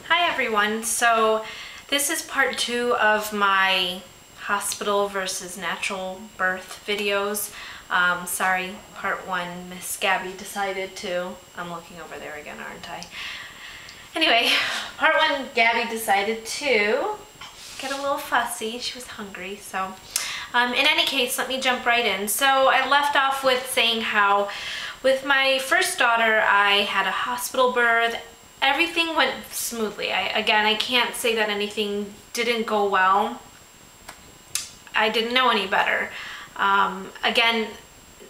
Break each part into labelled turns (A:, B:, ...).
A: Hi everyone, so this is part 2 of my hospital versus natural birth videos. Sorry, part 1, Miss Gabby decided to, I'm looking over there again, aren't I? Anyway, part 1, Gabby decided to get a little fussy. She was hungry, so in any case, let me jump right in. So I left off with saying how with my first daughter, I had a hospital birth. Everything went smoothly. I can't say that anything didn't go well. I didn't know any better. Again,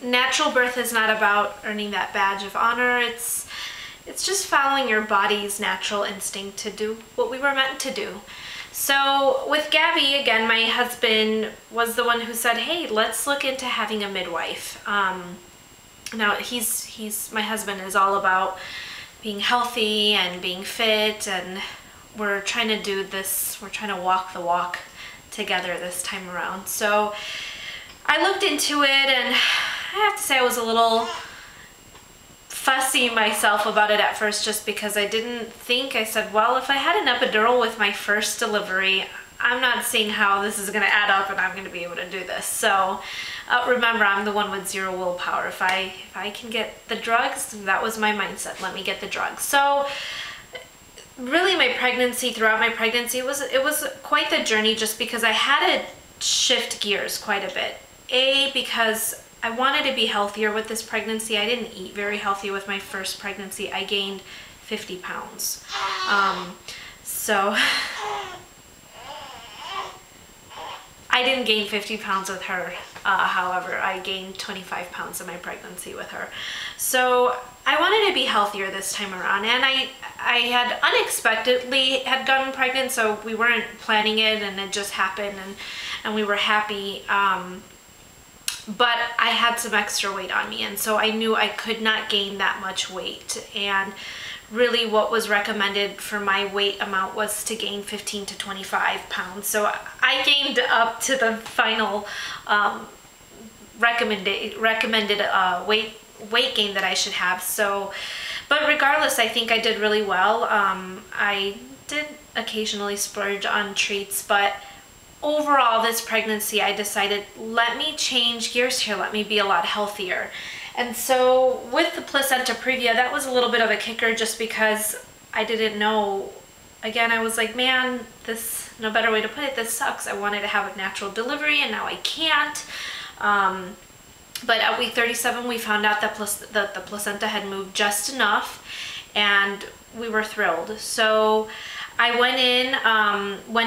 A: natural birth is not about earning that badge of honor. It's just following your body's natural instinct to do what we were meant to do. So with Gabby, again, my husband was the one who said, hey, let's look into having a midwife. Now, my husband is all about being healthy and being fit, and we're trying to do this, we're trying to walk the walk together this time around. So I looked into it, and I have to say I was a little fussy myself about it at first, just because I didn't think, I said, well, if I had an epidural with my first delivery, I'm not seeing how this is going to add up and I'm going to be able to do this. So remember, I'm the one with zero willpower. If I can get the drugs, that was my mindset. Let me get the drugs. So really throughout my pregnancy, it was quite the journey, just because I had to shift gears quite a bit. Because I wanted to be healthier with this pregnancy. I didn't eat very healthy with my first pregnancy. I gained 50 pounds. So I didn't gain 50 pounds with her. However, I gained 25 pounds in my pregnancy with her. So I wanted to be healthier this time around, and I had unexpectedly had gotten pregnant, so we weren't planning it, and it just happened, and we were happy. But I had some extra weight on me, and so I knew I could not gain that much weight. And really what was recommended for my weight amount was to gain 15 to 25 pounds. So I gained up to the final recommended weight gain that I should have. So, but regardless, I think I did really well. I did occasionally splurge on treats, but overall this pregnancy, I decided, let me change gears here, let me be a lot healthier. And so with the placenta previa, that was a little bit of a kicker, just because I didn't know. Again, I was like, man, this, no better way to put it, this sucks. I wanted to have a natural delivery and now I can't. But at week 37, we found out that the placenta had moved just enough, and we were thrilled. So I went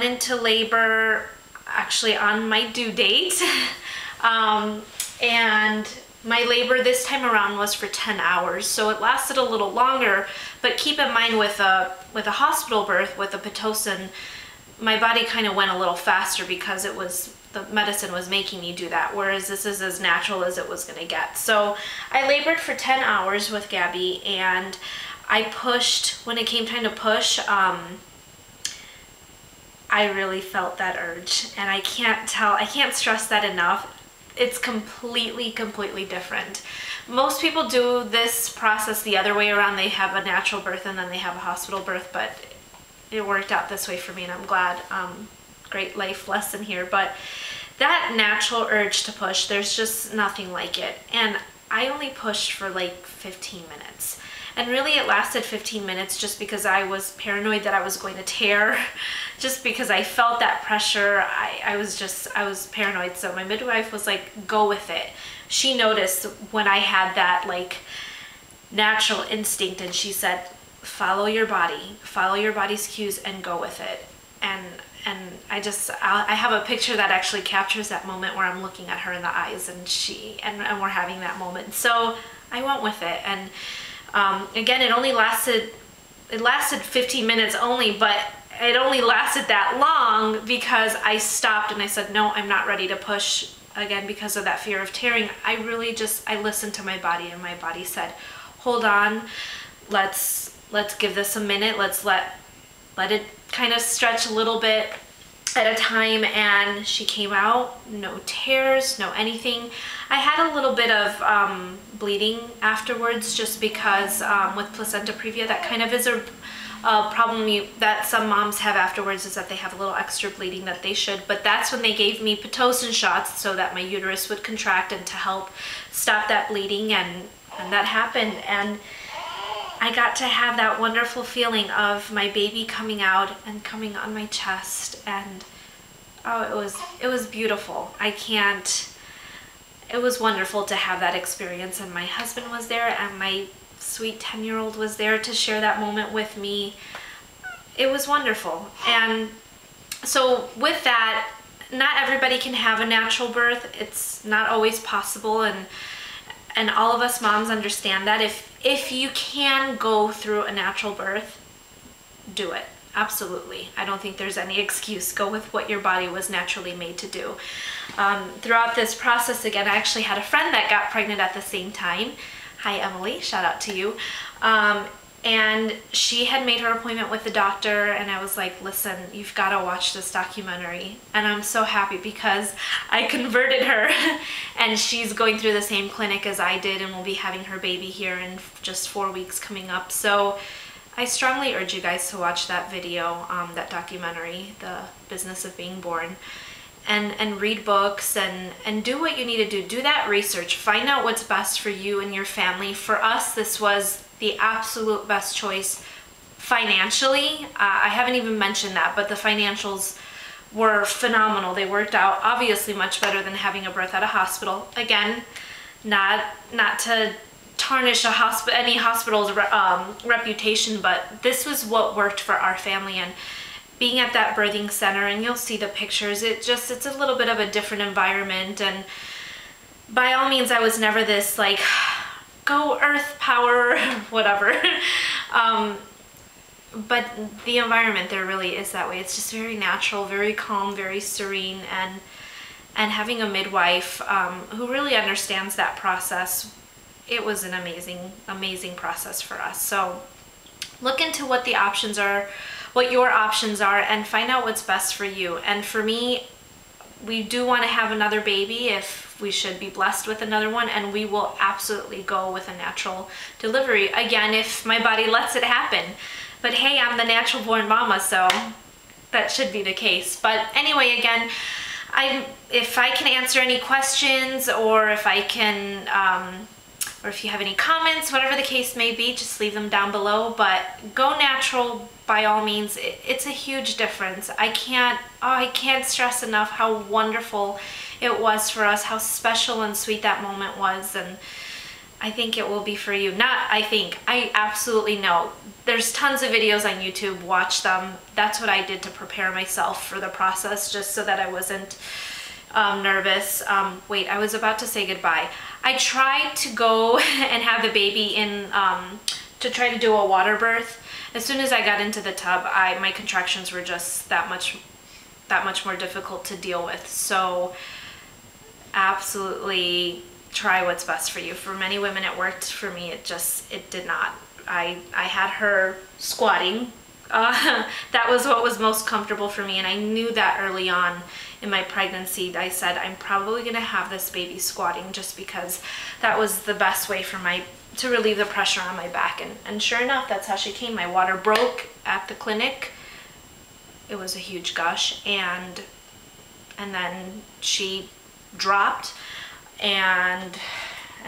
A: into labor actually on my due date. And my labor this time around was for 10 hours, so it lasted a little longer. But keep in mind, with a hospital birth, with a Pitocin, my body kind of went a little faster because the medicine was making me do that, whereas this is as natural as it was going to get. So I labored for 10 hours with Gabby, and I pushed. When it came time to push, I really felt that urge, and I can't stress that enough. It's completely different. Most people do this process the other way around. They have a natural birth and then they have a hospital birth, but it worked out this way for me, and I'm glad. Great life lesson here. But that natural urge to push, there's just nothing like it. And I only pushed for like 15 minutes. And really it lasted 15 minutes just because I was paranoid that I was going to tear, just because I felt that pressure. I was paranoid. So my midwife was like, go with it. She noticed when I had that like natural instinct, and she said, follow your body's cues and go with it. And I have a picture that actually captures that moment where I'm looking at her in the eyes, and we're having that moment. So I went with it, and again, it lasted 15 minutes only, but it only lasted that long because I stopped and I said, no, I'm not ready to push again because of that fear of tearing. I listened to my body, and my body said, hold on, let's give this a minute. Let's let it kind of stretch a little bit at a time. And she came out, no tears, no anything. I had a little bit of bleeding afterwards, just because with placenta previa, that kind of is problem that some moms have afterwards is that they have a little extra bleeding that they should, but that's when they gave me Pitocin shots so that my uterus would contract and to help stop that bleeding, and that happened. And I got to have that wonderful feeling of my baby coming out and coming on my chest, and oh, it was beautiful. It was wonderful to have that experience, and my husband was there, and my sweet 10-year-old was there to share that moment with me. It was wonderful. And so with that, not everybody can have a natural birth. It's not always possible, and all of us moms understand that. If you can go through a natural birth, do it. Absolutely. I don't think there's any excuse. Go with what your body was naturally made to do. Throughout this process, again, I actually had a friend that got pregnant at the same time. Hi, Emily. Shout out to you. And she had made her appointment with the doctor, and I was like, listen, you've got to watch this documentary. And I'm so happy because I converted her, and she's going through the same clinic as I did, and will be having her baby here in just 4 weeks coming up. So I strongly urge you guys to watch that video, that documentary, The Business of Being Born, and read books and do what you need to do. Do that research. Find out what's best for you and your family. For us, this was the absolute best choice financially. I haven't even mentioned that, but the financials were phenomenal. They worked out obviously much better than having a birth at a hospital. Again, not to tarnish any hospital's reputation, but this was what worked for our family. And being at that birthing center, and you'll see the pictures, it's a little bit of a different environment. And by all means, I was never this like, go earth power, whatever. But the environment there really is that way. It's just very natural, very calm, very serene, and having a midwife who really understands that process, it was an amazing process for us. So look into what the options are, what your options are, and find out what's best for you. And for me, we do want to have another baby if we should be blessed with another one, and we will absolutely go with a natural delivery. Again, if my body lets it happen. But hey, I'm the natural born mama, so that should be the case. But anyway, again, if I can answer any questions, or if I can, or if you have any comments, whatever the case may be, just leave them down below. But go natural by all means. It's a huge difference. I can't stress enough how wonderful it was for us, how special and sweet that moment was, and I think it will be for you. I absolutely know. There's tons of videos on YouTube, watch them. That's what I did to prepare myself for the process, just so that I wasn't nervous. Wait, I was about to say goodbye. I tried to go and have the baby in, to try to do a water birth. As soon as I got into the tub, my contractions were just that much more difficult to deal with. So absolutely try what's best for you. For many women it worked. For me it did not. I had her squatting. That was what was most comfortable for me, and I knew that early on in my pregnancy. I said, I'm probably gonna have this baby squatting, just because that was the best way to relieve the pressure on my back. And sure enough, that's how she came. My water broke at the clinic. It was a huge gush, and then she dropped, and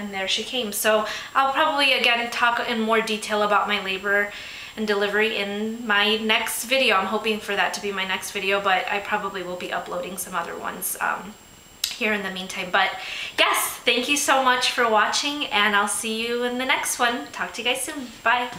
A: there she came. So I'll probably again talk in more detail about my labor and delivery in my next video. I'm hoping for that to be my next video, but I probably will be uploading some other ones here in the meantime. But yes, thank you so much for watching, and I'll see you in the next one. Talk to you guys soon. Bye.